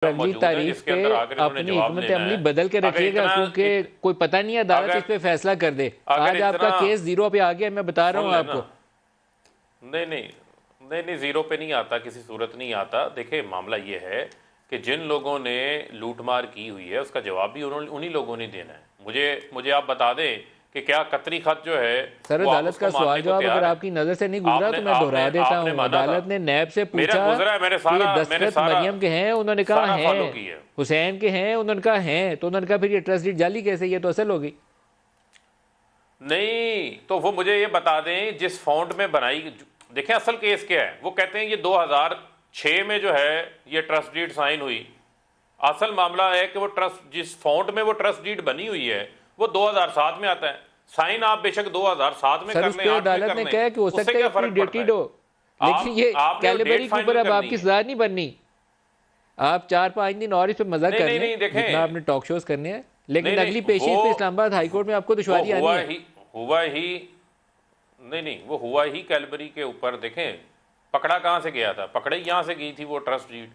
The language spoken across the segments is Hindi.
अगली तारीख पे अपनी हिकमत अमली बदल के रखिएगा, क्योंकि कोई पता नहीं है अदालत इस पे फैसला कर दे। आज आपका केस जीरो पे आ गया, मैं बता रहा हूँ आपको। नहीं नहीं नहीं नहीं, जीरो पे नहीं आता, किसी सूरत नहीं आता। देखिए मामला ये है कि जिन लोगों ने लूटमार की हुई है उसका जवाब भी उन्हीं लोगों ने देना है। मुझे आप बता दें कि क्या कतरी खत जो है सर, अदालत का सवाल जवाब अगर आपकी नजर से नहीं गुजरा तो मैं दोहरा देता हूँ। अदालत ने नैब से पूछा कि दस्तखत मरियम के हैं, उन्होंने कहा हैं, हुसैन के हैं, उन्होंने कहा हैं, तो उन्होंने कहा फिर ये ट्रस्ट डीड जाली कैसे, ये तो असल होगी। नहीं तो वो मुझे ये बता दें जिस फॉन्ट में बनाई। देखें असल केस क्या है, वो कहते हैं ये 2006 में जो है ये ट्रस्ट डीड साइन हुई। असल मामला है कि वो ट्रस्ट जिस फॉन्ट में वो ट्रस्ट डीड बनी हुई है वो 2007 में आता है। साइन आप बेशक 2007 में कर लें, अदालत ने कहा कि हो सकता है कि डेटेड हो, लेकिन ये कैलिबरी के ऊपर अब आपकी सजा नहीं बननी। आप 4-5 दिन और इस पे मजा कर लें जितना आपने टॉक शोज करने हैं, लेकिन अगली पेशी पे इस्लामाबाद हाईकोर्ट में आपको दुश्वारी आनी है। वो हुआ ही कैलबरी के ऊपर। देखें पकड़ा कहां से गया था, पकड़े यहां से गई थी वो ट्रस्ट डीड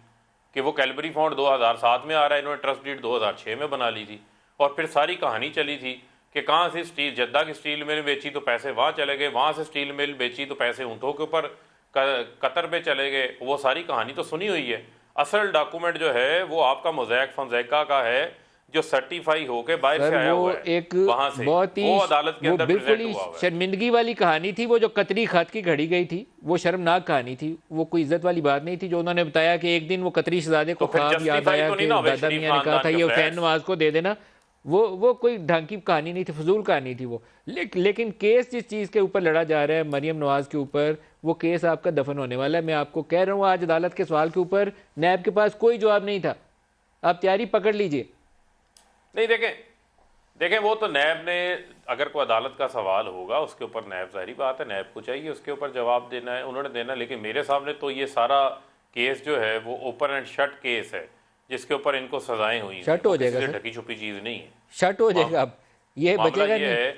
कि वो कैलबरी फॉन्ट 2007 में आ रहा है, इन्होंने ट्रस्ट डीड 2006 में बना ली थी। और फिर सारी कहानी चली थी कि कहाँ से स्टील, जद्दा की स्टील मिल बेची तो पैसे वहाँ चले गए, वहाँ से स्टील मिल बेची तो पैसे ऊँटों के ऊपर कतर पे चले गए। वो सारी कहानी तो सुनी हुई है। असल डॉक्यूमेंट जो है वो आपका मोज़ैक फोंसेका का है जो सर्टिफाई होके बाहर से आया हुआ है। एक वहाँ से बहुत ही अदालत के अंदर बिल्कुल ही शर्मिंदगी वाली कहानी थी वो, जो कतरी खत की घड़ी गई थी। वो शर्मनाक कहानी थी, वो कोई इज्जत वाली बात नहीं थी। जो उन्होंने बताया कि एक दिन वो कतरी शहजादे को ख्वाब याद आया कि दादा मियां ने कहा था ये हुसैन नवाज को दे देना, वो कोई ढंग की कहानी नहीं थी, फजूल कहानी थी वो। लेकिन केस जिस चीज़ के ऊपर लड़ा जा रहा है मरियम नवाज के ऊपर, वो केस आपका दफन होने वाला है। मैं आपको कह रहा हूँ आज अदालत के सवाल के ऊपर नैब के पास कोई जवाब नहीं था। आप तैयारी पकड़ लीजिए। नहीं देखें वो तो नैब ने, अगर कोई अदालत का सवाल होगा उसके ऊपर नैब, जाहिर बात है नैब को चाहिए उसके ऊपर जवाब देना है, उन्होंने देना। लेकिन मेरे सामने तो ये सारा केस जो है वो ओपन एंड शट केस है जिसके ऊपर इनको सजाएं हुई, शट हो जाएगा, ढकी छुपी चीज नहीं है, शट हो जाएगा। अब ये बचेगा नहीं।